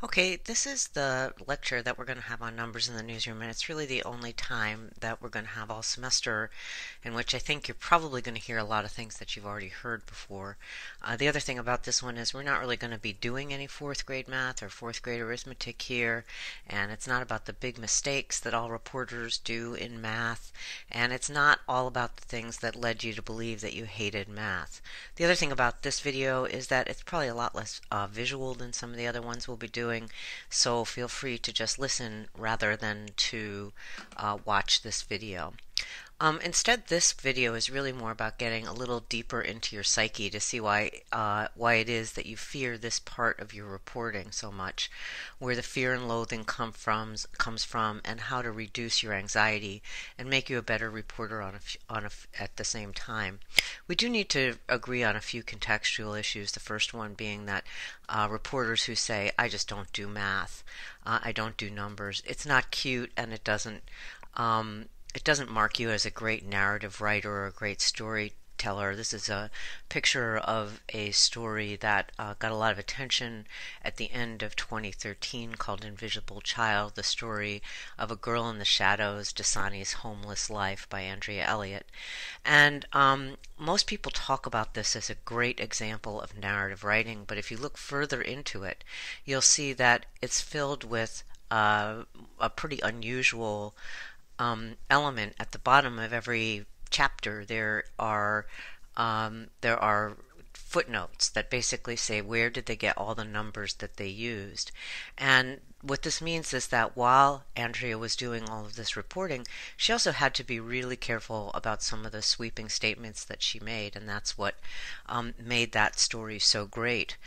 Okay, this is the lecture that we're going to have on numbers in the newsroom, and it's really the only time that we're going to have all semester in which I think you're probably going to hear a lot of things that you've already heard before. The other thing about this one is we're not really going to be doing any fourth grade math or fourth grade arithmetic here, and it's not about the big mistakes that all reporters do in math, and it's not all about the things that led you to believe that you hated math. The other thing about this video is that it's probably a lot less visual than some of the other ones we'll be doing, so feel free to just listen rather than to watch this video. Instead, this video is really more about getting a little deeper into your psyche to see why it is that you fear this part of your reporting so much, where the fear and loathing comes from, and how to reduce your anxiety and make you a better reporter at the same time. We do need to agree on a few contextual issues. The first one being that reporters who say, "I just don't do math, I don't do numbers," it's not cute, and it doesn't mark you as a great narrative writer or a great storyteller. This is a picture of a story that got a lot of attention at the end of 2013 called Invisible Child, the story of a girl in the shadows, Dasani's homeless life by Andrea Elliott. And most people talk about this as a great example of narrative writing, but if you look further into it, you'll see that it's filled with a pretty unusual element. At the bottom of every chapter, there are footnotes that basically say where did they get all the numbers that they used. And what this means is that while Andrea was doing all of this reporting, she also had to be really careful about some of the sweeping statements that she made, and that's what made that story so great.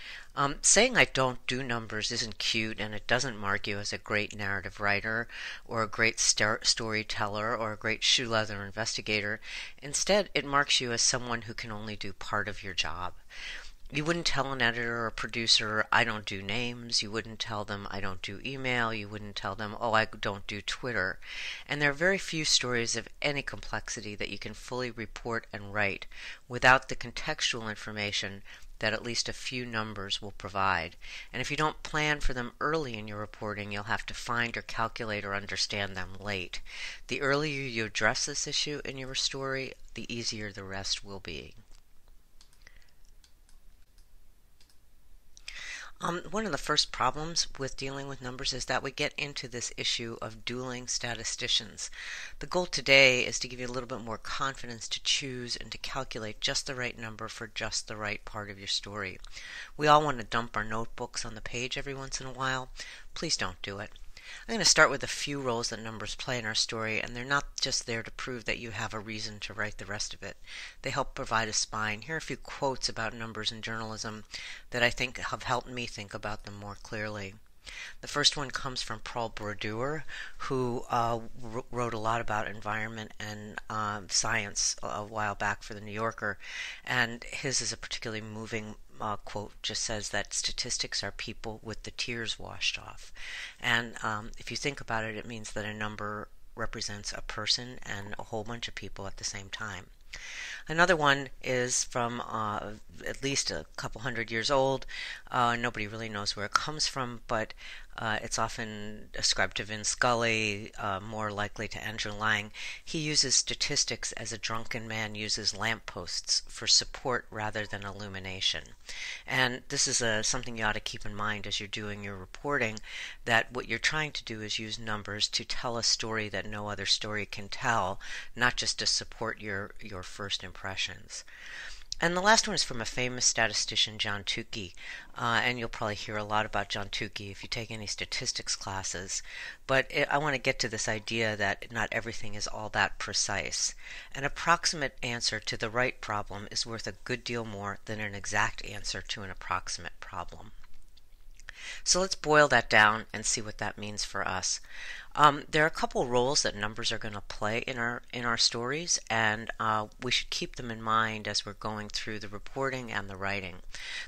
Saying I don't do numbers isn't cute, and it doesn't mark you as a great narrative writer or a great storyteller or a great shoe leather investigator. Instead, it marks you as someone who can only do part of your job. You wouldn't tell an editor or producer, "I don't do names." You wouldn't tell them, "I don't do email." You wouldn't tell them, "Oh, I don't do Twitter." And there are very few stories of any complexity that you can fully report and write without the contextual information that at least a few numbers will provide. And if you don't plan for them early in your reporting, you'll have to find or calculate or understand them late. The earlier you address this issue in your story, the easier the rest will be. One of the first problems with dealing with numbers is that we get into this issue of dueling statisticians. The goal today is to give you a little bit more confidence to choose and to calculate just the right number for just the right part of your story. We all want to dump our notebooks on the page every once in a while. Please don't do it. I'm going to start with a few roles that numbers play in our story, and they're not just there to prove that you have a reason to write the rest of it. They help provide a spine. Here are a few quotes about numbers in journalism that I think have helped me think about them more clearly. The first one comes from Paul Brodeur, who wrote a lot about environment and science a while back for the New Yorker, and his is a particularly moving quote. Just says that statistics are people with the tears washed off. And if you think about it, it means that a number represents a person and a whole bunch of people at the same time. Another one is from at least a couple hundred years old. Nobody really knows where it comes from, but it's often ascribed to Vin Scully, more likely to Andrew Lang. He uses statistics as a drunken man uses lampposts for support rather than illumination. And this is something you ought to keep in mind as you're doing your reporting, that what you're trying to do is use numbers to tell a story that no other story can tell, not just to support your first impressions. And the last one is from a famous statistician, John Tukey. And you'll probably hear a lot about John Tukey if you take any statistics classes. But I want to get to this idea that not everything is all that precise. An approximate answer to the right problem is worth a good deal more than an exact answer to an approximate problem. So let's boil that down and see what that means for us. There are a couple roles that numbers are going to play in our stories, and we should keep them in mind as we're going through the reporting and the writing.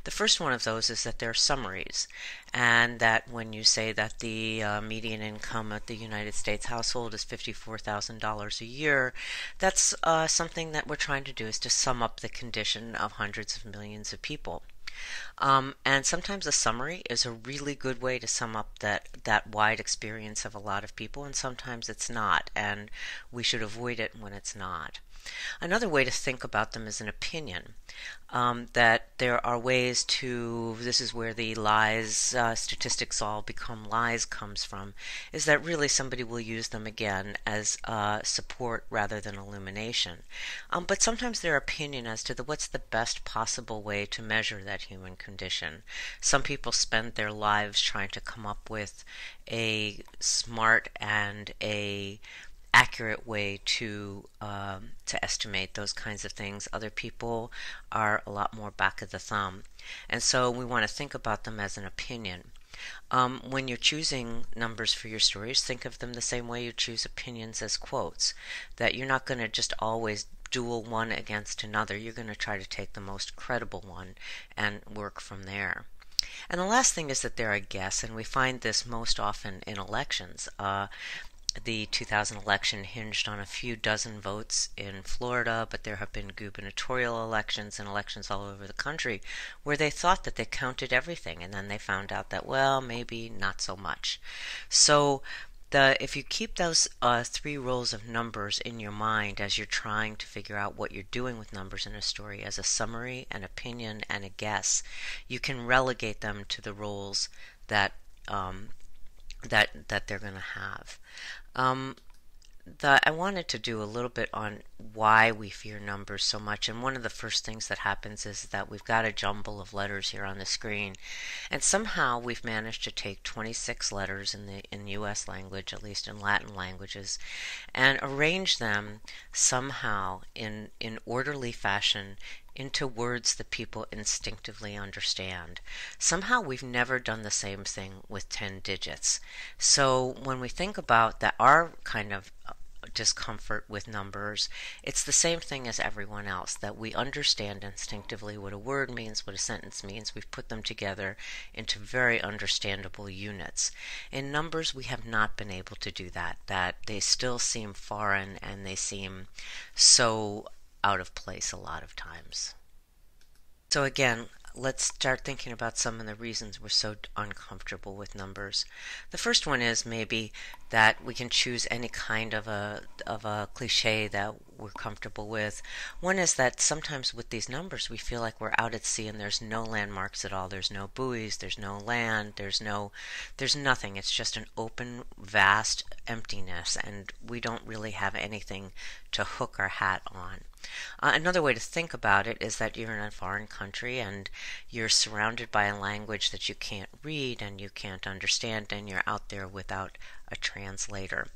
The first one of those is that they're summaries, and that when you say that the median income at the United States household is $54,000 a year, that's something that we're trying to do, is to sum up the condition of hundreds of millions of people. And sometimes a summary is a really good way to sum up that wide experience of a lot of people, and sometimes it's not, and we should avoid it when it's not. Another way to think about them is an opinion. That there are ways to, this is where the lies, statistics all become lies comes from, is that really somebody will use them again as support rather than illumination. But sometimes their opinion as to what's the best possible way to measure that human condition. Some people spend their lives trying to come up with a smart and a accurate way to estimate those kinds of things. Other people are a lot more back of the thumb, and so we want to think about them as an opinion. When you're choosing numbers for your stories, think of them the same way you choose opinions as quotes. That you're not going to just always duel one against another. You're going to try to take the most credible one and work from there. And the last thing is that they're a guess, and we find this most often in elections. The 2000 election hinged on a few dozen votes in Florida, but there have been gubernatorial elections and elections all over the country where they thought that they counted everything, and then they found out that, well, maybe not so much. So if you keep those three rows of numbers in your mind as you're trying to figure out what you're doing with numbers in a story, as a summary, an opinion, and a guess, you can relegate them to the roles that that they're going to have. I wanted to do a little bit on why we fear numbers so much, and one of the first things that happens is that we've got a jumble of letters here on the screen, and somehow we've managed to take 26 letters in U.S. language, at least in Latin languages, and arrange them somehow in orderly fashion into words that people instinctively understand. Somehow we've never done the same thing with 10 digits. So when we think about that, our kind of discomfort with numbers, it's the same thing as everyone else, that we understand instinctively what a word means, what a sentence means. We've put them together into very understandable units. In numbers, we have not been able to do that they still seem foreign, and they seem so out of place a lot of times. So again, let's start thinking about some of the reasons we're so uncomfortable with numbers. The first one is maybe that we can choose any kind of a cliche that we're comfortable with. One is that sometimes with these numbers we feel like we're out at sea and there's no landmarks at all. There's no buoys, there's no land, there's nothing. It's just an open, vast emptiness, and we don't really have anything to hook our hat on. Another way to think about it is that you're in a foreign country and you're surrounded by a language that you can't read and you can't understand, and you're out there without a translator.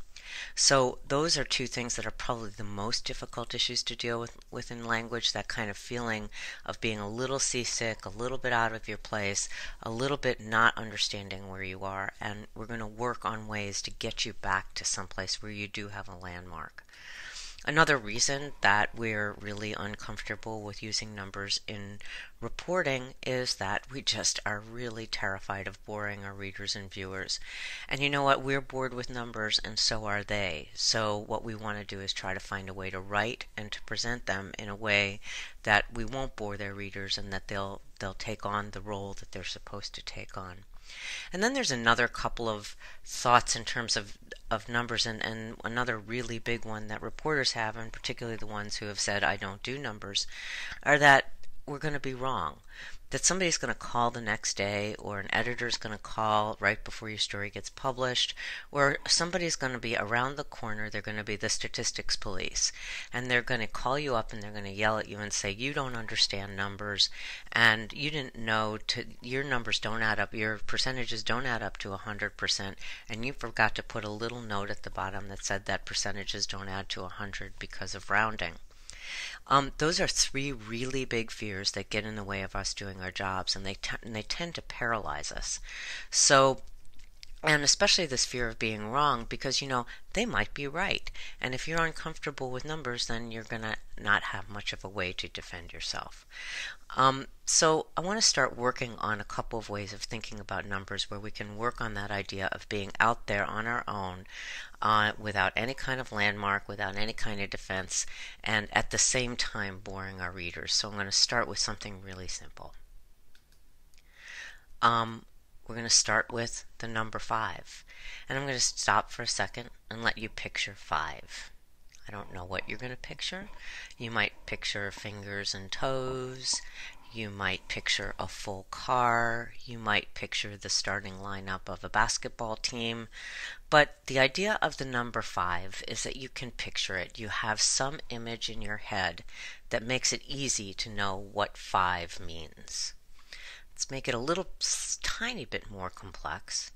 So those are two things that are probably the most difficult issues to deal with in language, that kind of feeling of being a little seasick, a little bit out of your place, a little bit not understanding where you are, and we're going to work on ways to get you back to someplace where you do have a landmark. Another reason that we're really uncomfortable with using numbers in reporting is that we just are really terrified of boring our readers and viewers. And you know what? We're bored with numbers, and so are they. So what we want to do is try to find a way to write and to present them in a way that we won't bore their readers, and that they'll take on the role that they're supposed to take on. And then there's another couple of thoughts in terms of numbers, and another really big one that reporters have, and particularly the ones who have said, I don't do numbers, are that we're going to be wrong. That somebody's going to call the next day, or an editor's going to call right before your story gets published, or somebody's going to be around the corner. They're going to be the statistics police, and they're going to call you up and they're going to yell at you and say, you don't understand numbers, and you didn't know your numbers don't add up, your percentages don't add up to 100%, and you forgot to put a little note at the bottom that said that percentages don't add to 100 because of rounding. Those are three really big fears that get in the way of us doing our jobs, and they tend to paralyze us. So, and especially this fear of being wrong, because they might be right, and if you're uncomfortable with numbers, then you're gonna not have much of a way to defend yourself. So I want to start working on a couple of ways of thinking about numbers where we can work on that idea of being out there on our own, without any kind of landmark, without any kind of defense, and at the same time boring our readers. So I'm going to start with something really simple. we're going to start with the number 5. And I'm going to stop for a second and let you picture 5. I don't know what you're going to picture. You might picture fingers and toes. You might picture a full car. You might picture the starting lineup of a basketball team. But the idea of the number 5 is that you can picture it. You have some image in your head that makes it easy to know what 5 means. Let's make it a little tiny bit more complex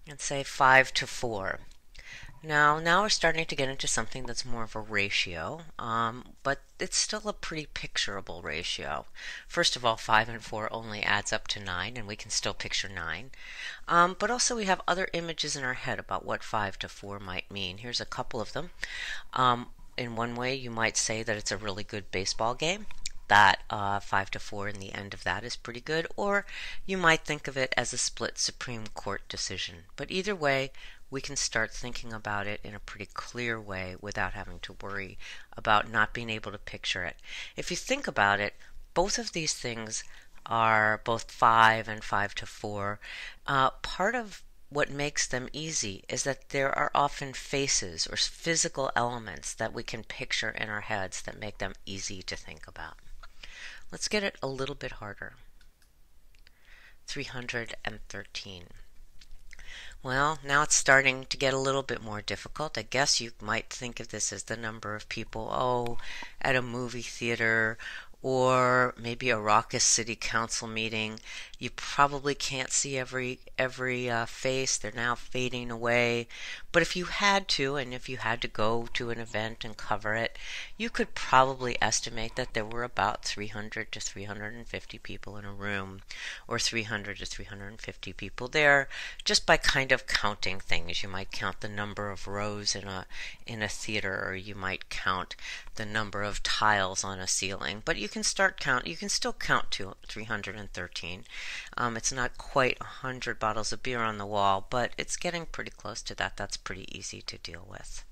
and say 5 to 4. Now we're starting to get into something that's more of a ratio, but it's still a pretty picturable ratio. First of all, 5 and 4 only adds up to 9, and we can still picture 9. But also we have other images in our head about what 5 to 4 might mean. Here's a couple of them. In one way, you might say that it's a really good baseball game. That 5 to 4 in the end of that is pretty good. Or you might think of it as a split Supreme Court decision. But either way, we can start thinking about it in a pretty clear way without having to worry about not being able to picture it. If you think about it, both of these things are both 5 and 5 to 4. Part of what makes them easy is that there are often faces or physical elements that we can picture in our heads that make them easy to think about. Let's get it a little bit harder. 313. Well, now it's starting to get a little bit more difficult. I guess you might think of this as the number of people, at a movie theater or maybe a raucous city council meeting. You probably can't see every face. They're now fading away. But if you had to, and if you had to go to an event and cover it, you could probably estimate that there were about 300 to 350 people in a room, or 300 to 350 people there, just by kind of counting things. You might count the number of rows in a theater, or you might count the number of tiles on a ceiling. But you can still count to 313. It's not quite 100 bottles of beer on the wall, but it's getting pretty close to that. That's pretty easy to deal with.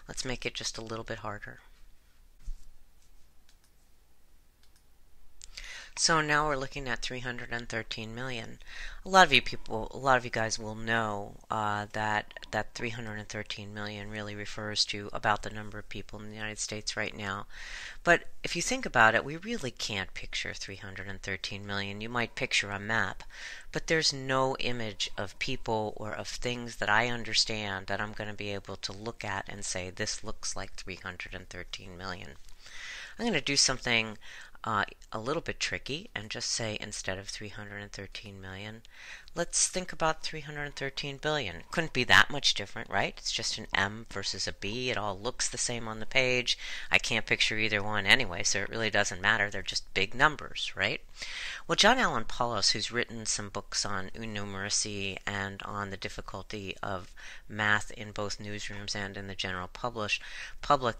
Let's make it just a little bit harder. So now we're looking at 313 million. A lot of you guys will know that 313 million really refers to about the number of people in the United States right now. But if you think about it, we really can't picture 313 million. You might picture a map, but there's no image of people or of things that I understand that I'm going to be able to look at and say, this looks like 313 million. I'm going to do something a little bit tricky and just say, instead of 313 million, let's think about 313 billion. Couldn't be that much different, right? It's just an M versus a B. It all looks the same on the page. I can't picture either one anyway, so it really doesn't matter. They're just big numbers, right? Well, John Allen Paulos, who's written some books on numeracy and on the difficulty of math in both newsrooms and in the general public,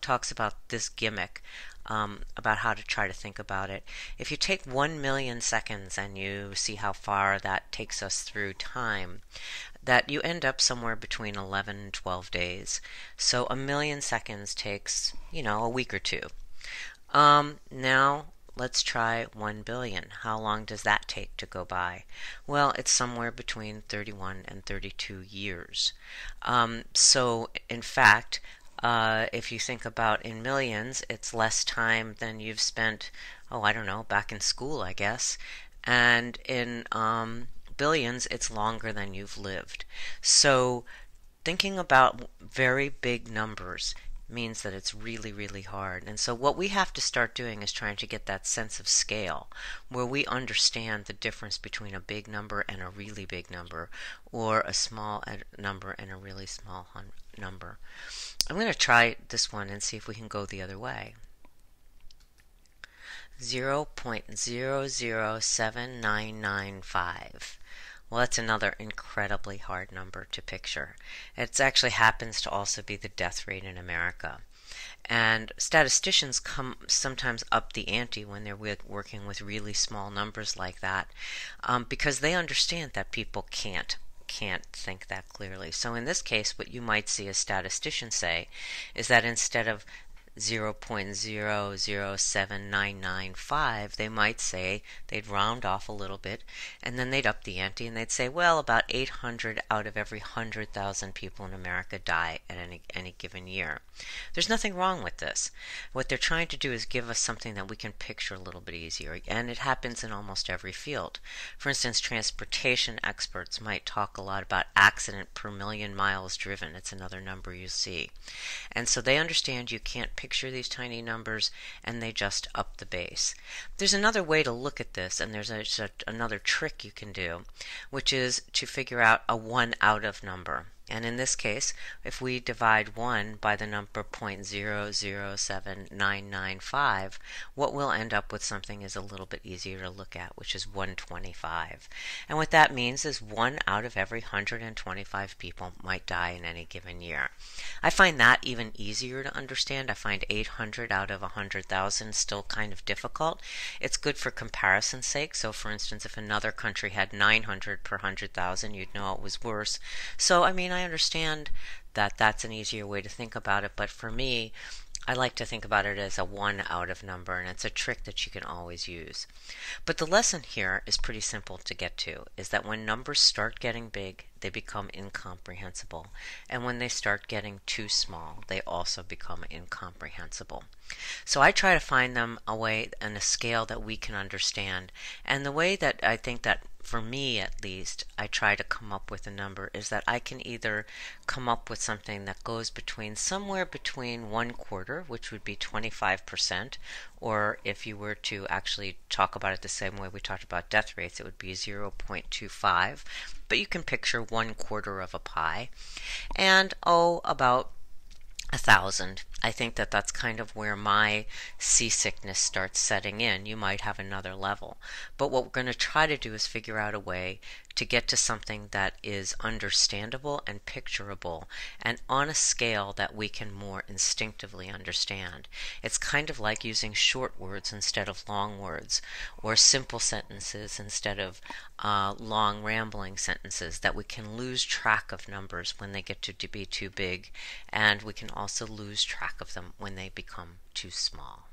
talks about this gimmick, about how to try to think about it. If you take 1 million seconds and you see how far that takes us through time, that you end up somewhere between 11 and 12 days. So 1 million seconds takes, a week or two. Now let's try 1 billion. How long does that take to go by? Well, it's somewhere between 31 and 32 years. So in fact, if you think about in millions, it's less time than you've spent, back in school, I guess. And in billions, it's longer than you've lived. So thinking about very big numbers means that it's really, really hard. And so what we have to start doing is trying to get that sense of scale, where we understand the difference between a big number and a really big number, or a small number and a really small number. I'm going to try this one and see if we can go the other way. 0.007995. Well, that's another incredibly hard number to picture. It actually happens to also be the death rate in America. And statisticians sometimes up the ante when they're working with really small numbers like that, because they understand that people can't think that clearly. So in this case, what you might see a statistician say is that instead of 0.007995, they might say, they'd round off a little bit, and then they'd up the ante and they'd say, well, about 800 out of every 100,000 people in America die at any given year. There's nothing wrong with this. What they're trying to do is give us something that we can picture a little bit easier, and it happens in almost every field. For instance, transportation experts might talk a lot about accident per million miles driven. It's another number you see. And so they understand you can't picture these tiny numbers, and they just up the base. There's another way to look at this, and there's another trick you can do, which is to figure out a 1 out of number. And in this case, if we divide 1 by the number 0.007995, what we'll end up with something is a little bit easier to look at, which is 125. And what that means is 1 out of every 125 people might die in any given year. I find that even easier to understand. I find 800 out of 100,000 still kind of difficult. It's good for comparison's sake. So for instance, if another country had 900 per 100,000, you'd know it was worse. So I understand that that's an easier way to think about it, but for me, I like to think about it as a 1 out of number, and it's a trick that you can always use. But the lesson here is pretty simple to get to, is that when numbers start getting big, they become incomprehensible. And when they start getting too small, they also become incomprehensible. So I try to find them a way and a scale that we can understand. And the way that I think that, for me at least, I try to come up with a number is that I can either come up with something that goes somewhere between 1/4, which would be 25%, or if you were to actually talk about it the same way we talked about death rates, it would be 0.25. But you can picture 1/4 of a pie, and about 1,000. I think that that's kind of where my seasickness starts setting in. You might have another level. But what we're going to try to do is figure out a way to get to something that is understandable and picturable and on a scale that we can more instinctively understand. It's kind of like using short words instead of long words, or simple sentences instead of long rambling sentences, that we can lose track of numbers when they get to be too big, and we can also lose track of them when they become too small.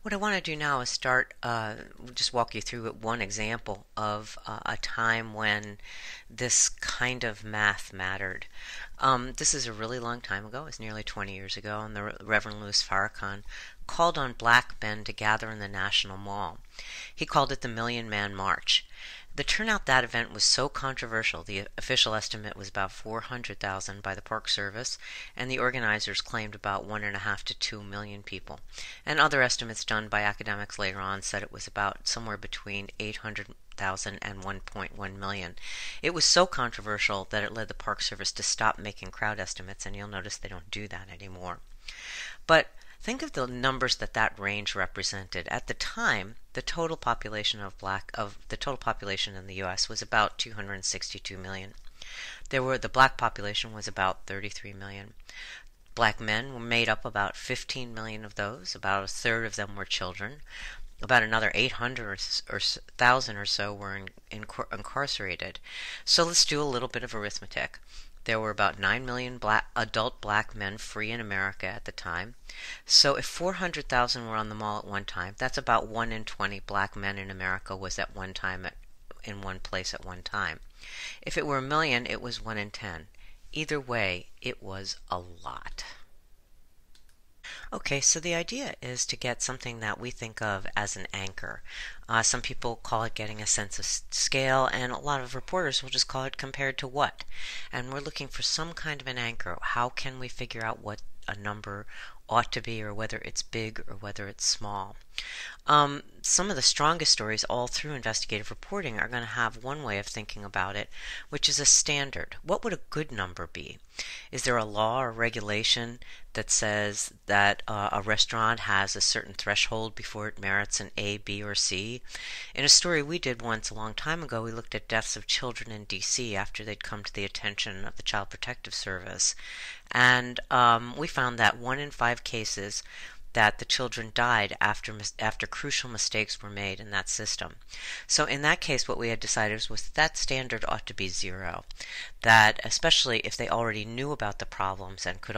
What I want to do now is just walk you through one example of a time when this kind of math mattered. This is a really long time ago. It's nearly 20 years ago, and the Reverend Louis Farrakhan called on black men to gather in the National Mall. He called it the Million Man March. The turnout that event was so controversial, the official estimate was about 400,000 by the Park Service, and the organizers claimed about 1.5 to 2 million people. And other estimates done by academics later on said it was about somewhere between 800,000 and 1.1 million. It was so controversial that it led the Park Service to stop making crowd estimates, and you'll notice they don't do that anymore. But think of the numbers that range represented. At the time, the total population in the U.S. was about 262 million. The black population was about 33 million. Black men were made up about 15 million of those. About a third of them were children. About another 800,000 or so were incarcerated. So let's do a little bit of arithmetic. There were about 9 million adult black men free in America at the time. So if 400,000 were on the mall at one time, that's about 1 in 20 black men in America was at one time in one place at one time. If it were a million, it was 1 in 10. Either way, it was a lot. Okay, so the idea is to get something that we think of as an anchor. Some people call it getting a sense of scale, and a lot of reporters will just call it compared to what. And we're looking for some kind of an anchor. How can we figure out what a number ought to be, or whether it's big or whether it's small? Some of the strongest stories all through investigative reporting are going to have one way of thinking about it, which is a standard. What would a good number be? Is there a law or regulation that says that a restaurant has a certain threshold before it merits an A, B, or C? In a story we did once a long time ago, we looked at deaths of children in D.C. after they'd come to the attention of the Child Protective Service. And we found that 1 in 5 cases that the children died after crucial mistakes were made in that system. So in that case, what we had decided was that standard ought to be 0. That especially if they already knew about the problems and had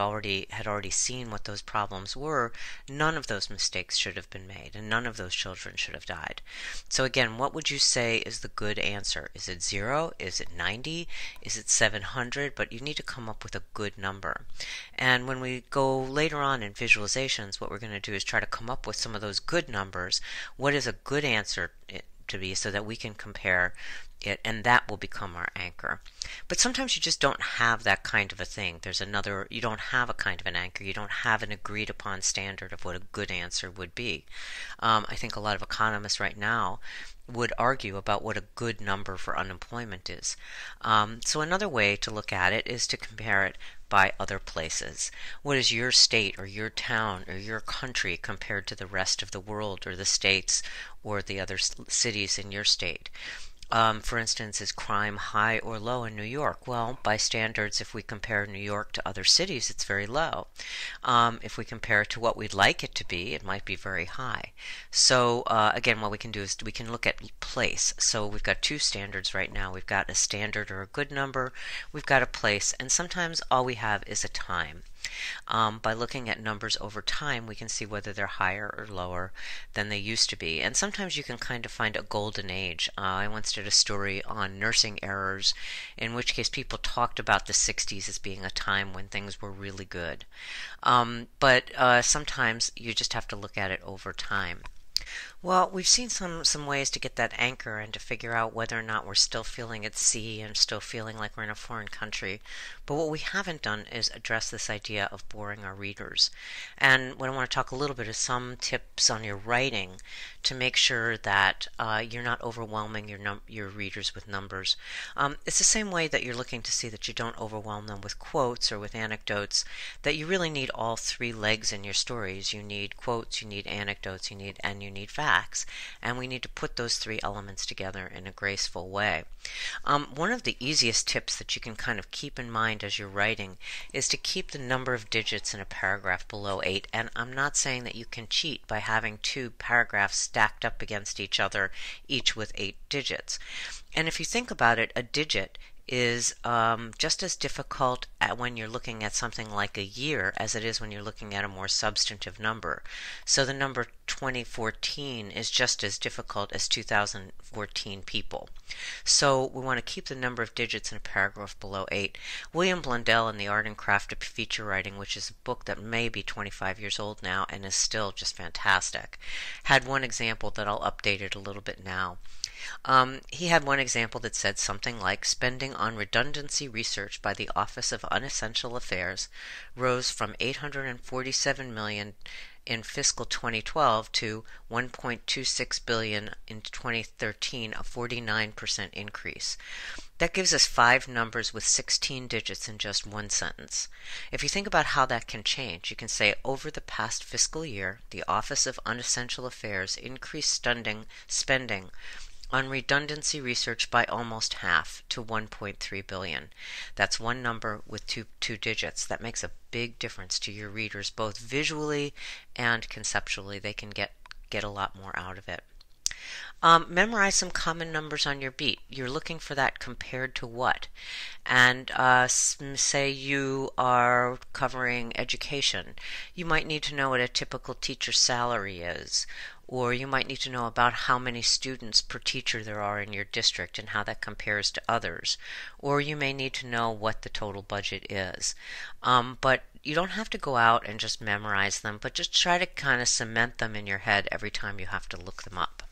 already seen what those problems were, none of those mistakes should have been made, and none of those children should have died. So again, what would you say is the good answer? Is it 0? Is it 90? Is it 700? But you need to come up with a good number. And when we go later on in visualizations, what we're going to do is try to come up with some of those good numbers. What is a good answer to be, so that we can compare it, and that will become our anchor. But sometimes you just don't have that kind of a thing. You don't have a kind of an anchor. You don't have an agreed upon standard of what a good answer would be. I think a lot of economists right now would argue about what a good number for unemployment is. So another way to look at it is to compare it by other places. What is your state or your town or your country compared to the rest of the world, or the states or the other cities in your state? For instance, is crime high or low in New York? Well, by standards, if we compare New York to other cities, it's very low. If we compare it to what we'd like it to be, it might be very high. So again, what we can do is we can look at place. So we've got two standards right now. We've got a standard or a good number. We've got a place, and sometimes all we have is a time. By looking at numbers over time, we can see whether they're higher or lower than they used to be. And sometimes you can kind of find a golden age. I once did a story on nursing errors, in which case people talked about the 60s as being a time when things were really good. But sometimes you just have to look at it over time. Well, we've seen some ways to get that anchor and to figure out whether or not we're still feeling at sea and still feeling like we're in a foreign country. But what we haven't done is address this idea of boring our readers. And what I want to talk a little bit is some tips on your writing to make sure that you're not overwhelming your readers with numbers. It's the same way that you're looking to see that you don't overwhelm them with quotes or with anecdotes, that you really need all three legs in your stories. You need quotes, you need anecdotes, you need facts, and we need to put those three elements together in a graceful way. One of the easiest tips that you can kind of keep in mind as you're writing is to keep the number of digits in a paragraph below 8, and I'm not saying that you can cheat by having two paragraphs stacked up against each other, each with 8 digits. And if you think about it, a digit is just as difficult when you're looking at something like a year as it is when you're looking at a more substantive number. So the number 2014 is just as difficult as 2014 people. So we want to keep the number of digits in a paragraph below 8. William Blundell in The Art and Craft of Feature Writing, which is a book that may be 25 years old now and is still just fantastic, had one example that I'll update it a little bit now. He had one example that said something like, spending on redundancy research by the Office of Unessential Affairs rose from $847 million in fiscal 2012 to $1.26 billion in 2013, a 49% increase. That gives us 5 numbers with 16 digits in just one sentence. If you think about how that can change, you can say, over the past fiscal year, the Office of Unessential Affairs increased spending on redundancy research by almost half to $1.3 billion. That's one number with two digits. That makes a big difference to your readers, both visually and conceptually. They can get a lot more out of it. Memorize some common numbers on your beat. You're looking for that compared to what? And say you are covering education. You might need to know what a typical teacher's salary is, or you might need to know about how many students per teacher there are in your district and how that compares to others. Or you may need to know what the total budget is. But you don't have to go out and just memorize them, but just try to kind of cement them in your head every time you have to look them up.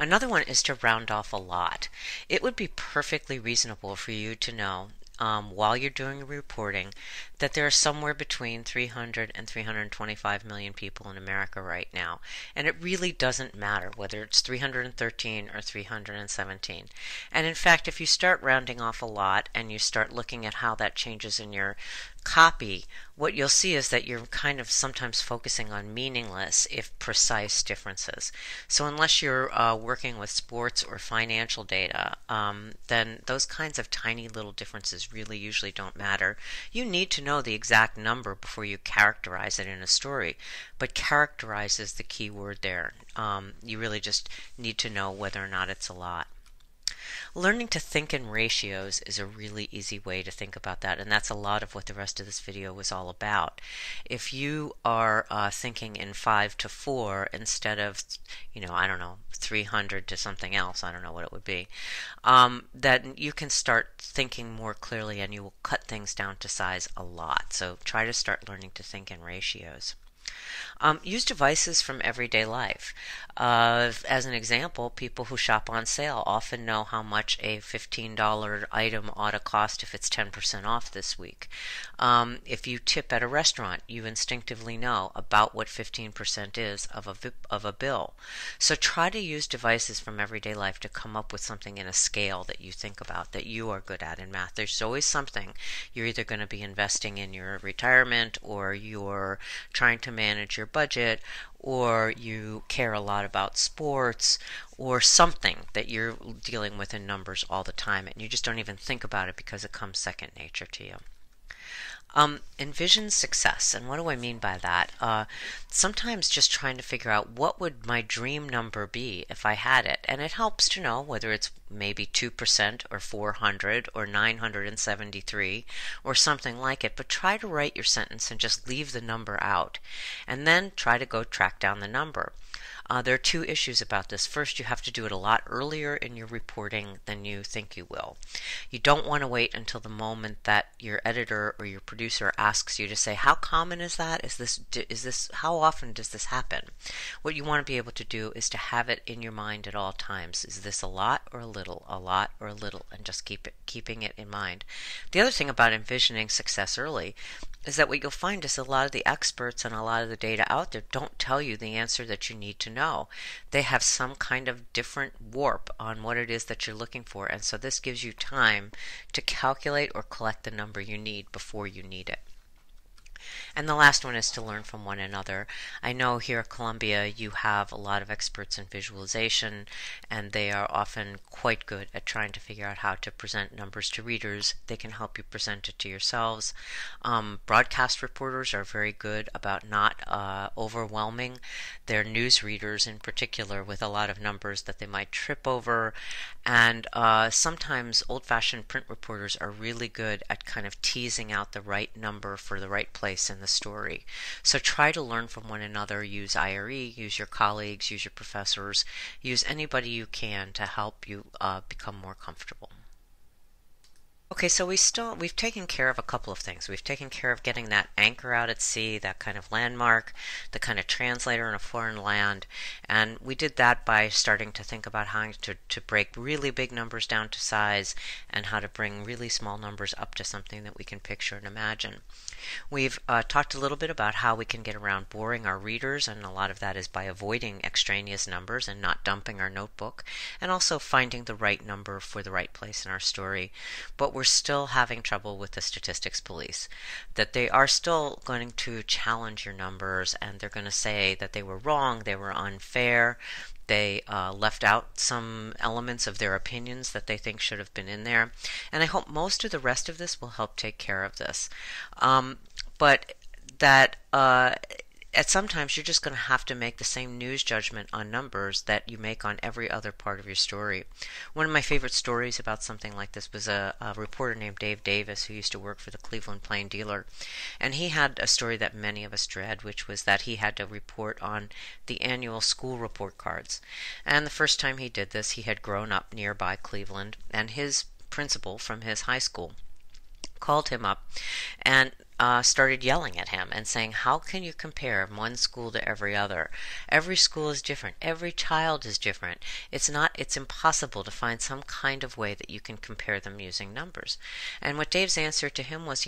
Another one is to round off a lot. It would be perfectly reasonable for you to know while you're doing your reporting that there are somewhere between 300 and 325 million people in America right now. And it really doesn't matter whether it's 313 or 317. And in fact, if you start rounding off a lot and you start looking at how that changes in your copy, what you'll see is that you're kind of sometimes focusing on meaningless, if precise, differences. So unless you're working with sports or financial data, then those kinds of tiny little differences really usually don't matter. You need to know the exact number before you characterize it in a story, but characterize is the key word there. You really just need to know whether or not it's a lot. Learning to think in ratios is a really easy way to think about that, and that's a lot of what the rest of this video was all about. If you are thinking in 5 to 4 instead of, I don't know, 300 to something else, I don't know what it would be, then you can start thinking more clearly and you will cut things down to size a lot. So try to start learning to think in ratios. Use devices from everyday life. As an example, people who shop on sale often know how much a $15 item ought to cost if it's 10% off this week. If you tip at a restaurant, you instinctively know about what 15% is of a bill. So try to use devices from everyday life to come up with something in a scale that you think about, that you are good at in math. There's always something. You're either going to be investing in your retirement, or you're trying to manage your budget, or you care a lot about sports, or something that you're dealing with in numbers all the time, and you just don't even think about it because it comes second nature to you. Envision success. And what do I mean by that? Sometimes just trying to figure out what would my dream number be if I had it. And it helps to know whether it's maybe 2% or 400 or 973 or something like it. But try to write your sentence and just leave the number out. And then try to go track down the number. There are two issues about this. First, you have to do it a lot earlier in your reporting than you think you will. You don't want to wait until the moment that your editor or your producer asks you to say, how common is that? Is this how often does this happen? What you want to be able to do is to have it in your mind at all times. Is this a lot or a little? A lot or a little? And just keeping it in mind. The other thing about envisioning success early is that what you'll find is a lot of the experts and a lot of the data out there don't tell you the answer that you need to know. They have some kind of different warp on what it is that you're looking for, and so this gives you time to calculate or collect the number you need before you need it. And the last one is to learn from one another. I know here at Columbia you have a lot of experts in visualization, and they are often quite good at trying to figure out how to present numbers to readers. They can help you present it to yourselves. Broadcast reporters are very good about not overwhelming their news readers in particular with a lot of numbers that they might trip over. And sometimes old-fashioned print reporters are really good at kind of teasing out the right number for the right place in the story. So try to learn from one another. Use IRE, use your colleagues, use your professors, use anybody you can to help you become more comfortable. Okay, so we've taken care of a couple of things. We've taken care of getting that anchor out at sea, that kind of landmark, the kind of translator in a foreign land, and we did that by starting to think about how to break really big numbers down to size and how to bring really small numbers up to something that we can picture and imagine. We've talked a little bit about how we can get around boring our readers, and a lot of that is by avoiding extraneous numbers and not dumping our notebook, and also finding the right number for the right place in our story. But we're still having trouble with the statistics police, that they are still going to challenge your numbers, and they're going to say that they were wrong, they were unfair, they left out some elements of their opinions that they think should have been in there. And I hope most of the rest of this will help take care of this. But that at sometimes you're just going to have to make the same news judgment on numbers that you make on every other part of your story. One of my favorite stories about something like this was a reporter named Dave Davis, who used to work for the Cleveland Plain Dealer, and he had a story that many of us dread, which was that he had to report on the annual school report cards. And the first time he did this, he had grown up nearby Cleveland, and his principal from his high school called him up and started yelling at him and saying, how can you compare one school to every other? Every school is different. Every child is different. It's impossible to find some kind of way that you can compare them using numbers. And what Dave's answer to him was,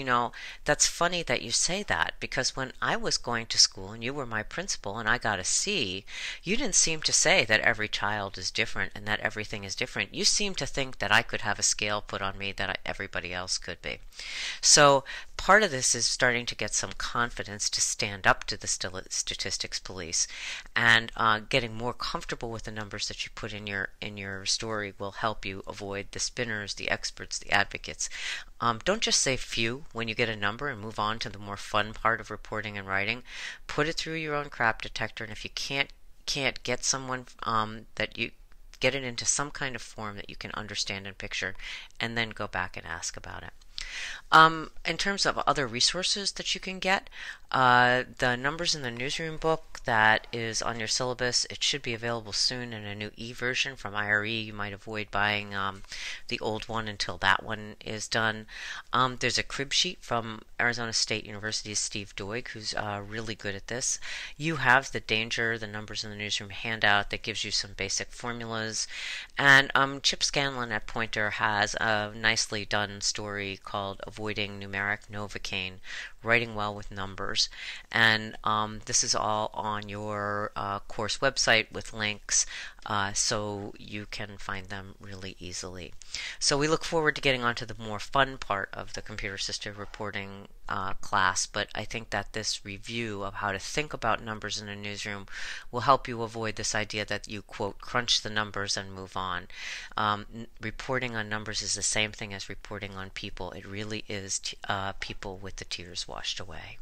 that's funny that you say that, because when I was going to school and you were my principal and I got a C, you didn't seem to say that every child is different and that everything is different. You seemed to think that I could have a scale put on me that everybody else could be. So part of this is is starting to get some confidence to stand up to the statistics police, and getting more comfortable with the numbers that you put in your story will help you avoid the spinners, the experts, the advocates. Don't just say few when you get a number and move on to the more fun part of reporting and writing. Put it through your own crap detector, and if you can't get someone that you get it into some kind of form that you can understand and picture, and then go back and ask about it. In terms of other resources that you can get, the Numbers in the Newsroom book that is on your syllabus, it should be available soon in a new e-version from IRE. You might avoid buying the old one until that one is done. There's a crib sheet from Arizona State University's Steve Doig, who's really good at this. You have the Numbers in the Newsroom handout that gives you some basic formulas. And Chip Scanlon at Poynter has a nicely done story called Avoiding Numeric Novocaine, Writing Well with Numbers. And this is all on your course website with links, so you can find them really easily. So we look forward to getting onto the more fun part of the computer-assisted reporting class, but I think that this review of how to think about numbers in a newsroom will help you avoid this idea that you, quote, crunch the numbers and move on. Reporting on numbers is the same thing as reporting on people. It really is people with the tears washed away.